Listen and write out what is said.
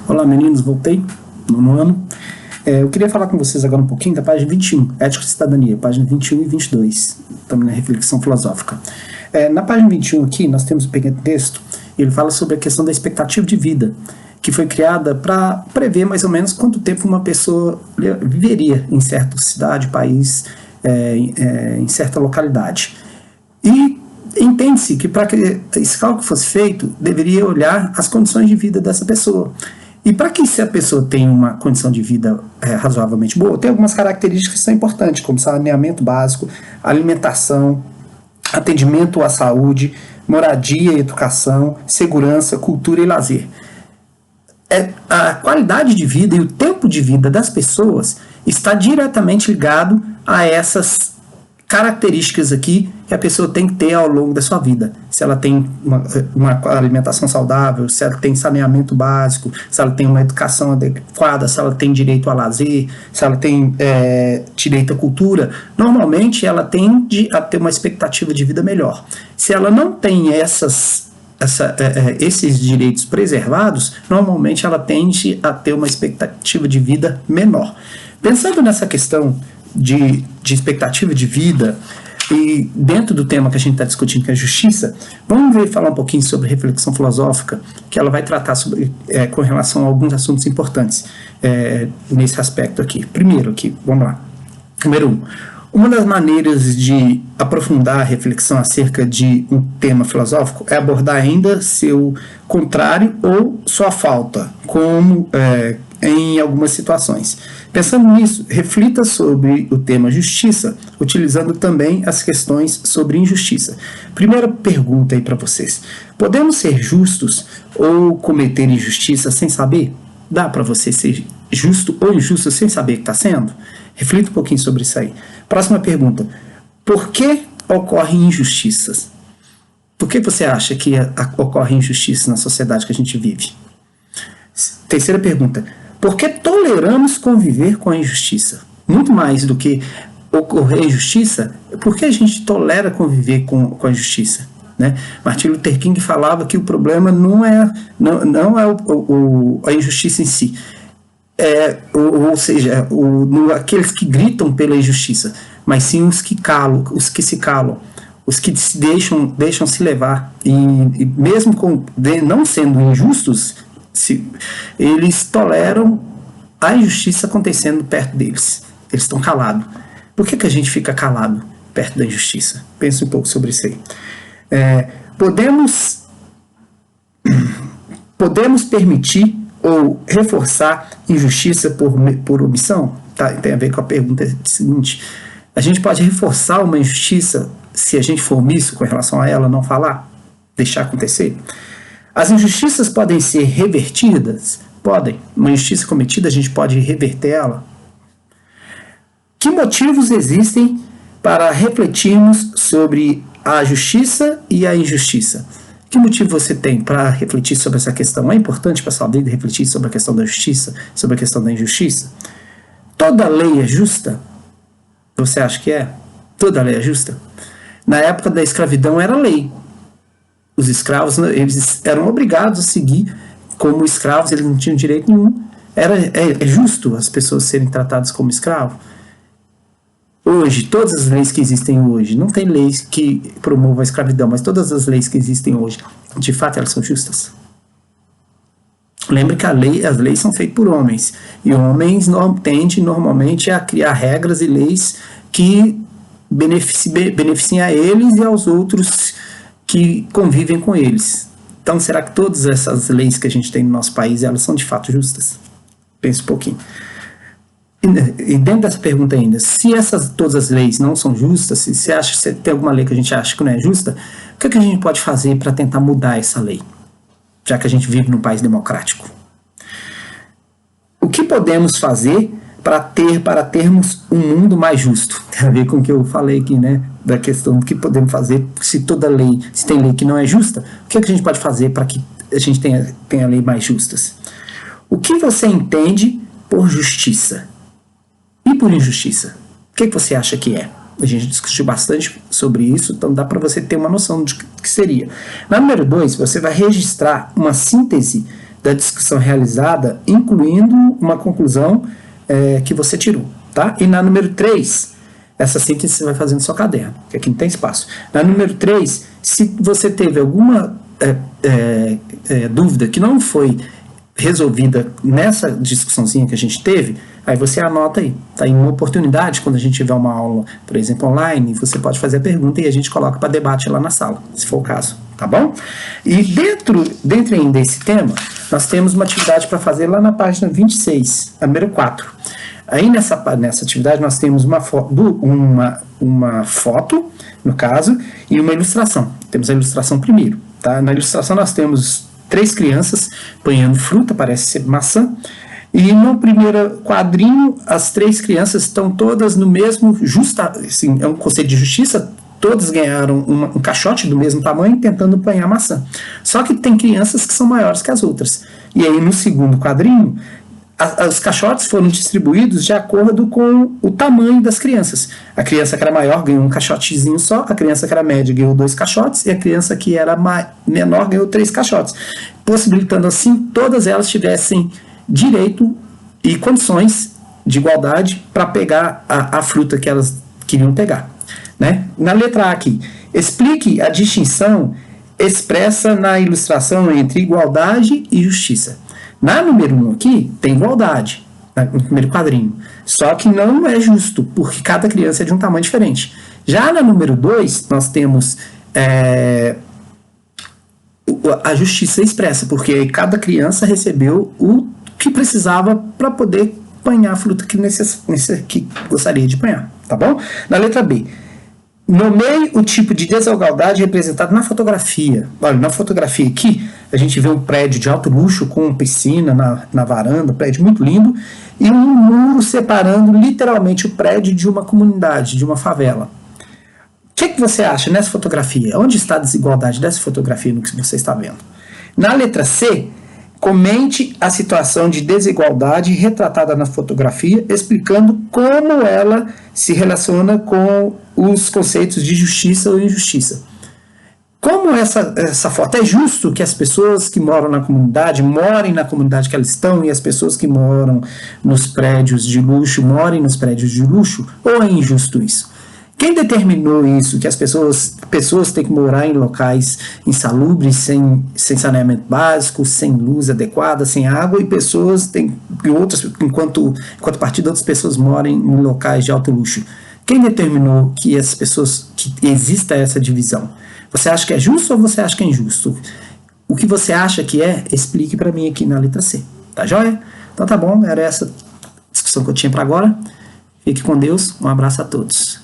Olá meninos, voltei no ano. Eu queria falar com vocês agora um pouquinho da página 21, Ética e Cidadania, página 21 e 22, também na reflexão filosófica. Na página 21 aqui, nós temos um pequeno texto, ele fala sobre a questão da expectativa de vida, que foi criada para prever mais ou menos quanto tempo uma pessoa viveria em certa cidade, país, em certa localidade. E entende-se que para que esse cálculo fosse feito, deveria olhar as condições de vida dessa pessoa. E para que se a pessoa tenha uma condição de vida razoavelmente boa, tem algumas características que são importantes, como saneamento básico, alimentação, atendimento à saúde, moradia e educação, segurança, cultura e lazer. A qualidade de vida e o tempo de vida das pessoas está diretamente ligado a essas características aqui que a pessoa tem que ter ao longo da sua vida. Se ela tem uma alimentação saudável, se ela tem saneamento básico, se ela tem uma educação adequada, se ela tem direito a lazer, se ela tem direito à cultura, normalmente ela tende a ter uma expectativa de vida melhor. Se ela não tem esses direitos preservados, normalmente ela tende a ter uma expectativa de vida menor. Pensando nessa questão de expectativa de vida, e dentro do tema que a gente está discutindo, que é a justiça, vamos falar um pouquinho sobre reflexão filosófica, que ela vai tratar com relação a alguns assuntos importantes nesse aspecto aqui. Primeiro aqui, vamos lá. Número 1. Uma das maneiras de aprofundar a reflexão acerca de um tema filosófico é abordar ainda seu contrário ou sua falta, como em algumas situações. Pensando nisso, reflita sobre o tema justiça, utilizando também as questões sobre injustiça. Primeira pergunta aí para vocês. Podemos ser justos ou cometer injustiça sem saber? Dá para você ser justo ou injusto sem saber que está sendo? Reflita um pouquinho sobre isso aí. Próxima pergunta. Por que ocorrem injustiças? Por que você acha que ocorre injustiça na sociedade que a gente vive? Terceira pergunta. Por que toleramos conviver com a injustiça? Muito mais do que ocorrer injustiça, por que a gente tolera conviver com a injustiça? Né? Martin Luther King falava que o problema não é a injustiça em si, ou seja, aqueles que gritam pela injustiça, mas sim os que se calam, os que se deixam se levar, e mesmo não sendo injustos, eles toleram a injustiça acontecendo perto deles. Eles estão calados. Por que a gente fica calado perto da injustiça? Pense um pouco sobre isso aí. Podemos permitir ou reforçar injustiça por omissão? Tem a ver com a pergunta seguinte. A gente pode reforçar uma injustiça se a gente for omisso com relação a ela, não falar, deixar acontecer? As injustiças podem ser revertidas? Podem. Uma injustiça cometida, a gente pode reverter ela? Que motivos existem para refletirmos sobre a justiça e a injustiça? Que motivo você tem para refletir sobre essa questão? É importante para a sua vida refletir sobre a questão da justiça, sobre a questão da injustiça? Toda lei é justa? Você acha que é? Toda lei é justa? Na época da escravidão era lei. Os escravos, eles eram obrigados a seguir como escravos, eles não tinham direito nenhum. É justo as pessoas serem tratadas como escravos? Hoje, todas as leis que existem hoje, não tem leis que promovam a escravidão, mas todas as leis que existem hoje, de fato, elas são justas? Lembre que as leis são feitas por homens, e homens tendem normalmente a criar regras e leis que beneficiem a eles e aos outros que convivem com eles. Então, será que todas essas leis que a gente tem no nosso país, elas são de fato justas? Pense um pouquinho. E dentro dessa pergunta ainda, se todas as leis não são justas, se tem alguma lei que a gente acha que não é justa, o que a gente pode fazer para tentar mudar essa lei, já que a gente vive num país democrático? O que podemos fazer para termos um mundo mais justo? Tem a ver com o que eu falei aqui, né? Da questão do que podemos fazer se tem lei que não é justa, o que a gente pode fazer para que a gente tenha leis mais justas? O que você entende por justiça? E por injustiça? O que você acha que é? A gente discutiu bastante sobre isso, então dá para você ter uma noção de que seria. Na número 2, você vai registrar uma síntese da discussão realizada, incluindo uma conclusão que você tirou, tá? E na número 3, essa síntese você vai fazer no seu caderno, que aqui não tem espaço. Na número 3, se você teve alguma dúvida que não foi resolvida nessa discussãozinha que a gente teve, aí você anota aí, tá? Em uma oportunidade, quando a gente tiver uma aula, por exemplo, online, você pode fazer a pergunta e a gente coloca para debate lá na sala, se for o caso, tá bom? E dentro ainda desse tema, nós temos uma atividade para fazer lá na página 26, a número 4. Aí nessa atividade nós temos uma foto, no caso, e uma ilustração. Temos a ilustração primeiro, tá? Na ilustração nós temos 3 crianças apanhando fruta, parece ser maçã, e no primeiro quadrinho as 3 crianças estão todas no mesmo, assim, é um conceito de justiça, todas ganharam um caixote do mesmo tamanho tentando apanhar maçã. Só que tem crianças que são maiores que as outras. E aí no segundo quadrinho, os caixotes foram distribuídos de acordo com o tamanho das crianças. A criança que era maior ganhou um caixotezinho só, a criança que era média ganhou 2 caixotes, e a criança que era menor ganhou 3 caixotes, possibilitando assim todas elas tivessem direito e condições de igualdade para pegar a fruta que elas queriam pegar, né? Na letra A aqui, explique a distinção expressa na ilustração entre igualdade e justiça. Na número 1 aqui, tem igualdade, no primeiro quadrinho. Só que não é justo, porque cada criança é de um tamanho diferente. Já na número 2, nós temos a justiça expressa, porque cada criança recebeu o que precisava para poder apanhar a fruta que gostaria de apanhar, tá bom? Na letra B, nomeie o tipo de desigualdade representado na fotografia. Olha, na fotografia aqui, a gente vê um prédio de alto luxo com piscina na varanda, prédio muito lindo, e um muro separando literalmente o prédio de uma comunidade, de uma favela. O que você acha nessa fotografia? Onde está a desigualdade dessa fotografia no que você está vendo? Na letra C, comente a situação de desigualdade retratada na fotografia, explicando como ela se relaciona com os conceitos de justiça ou injustiça. Como essa foto é justo que as pessoas que moram na comunidade morem na comunidade que elas estão e as pessoas que moram nos prédios de luxo morem nos prédios de luxo, ou é injusto isso? Quem determinou isso, que as pessoas têm que morar em locais insalubres, sem saneamento básico, sem luz adequada, sem água, e enquanto partida outras pessoas moram em locais de alto luxo? Quem determinou que exista essa divisão? Você acha que é justo ou você acha que é injusto? O que você acha que é, explique para mim aqui na letra C. Tá joia? Então tá bom, era essa discussão que eu tinha para agora. Fique com Deus, um abraço a todos.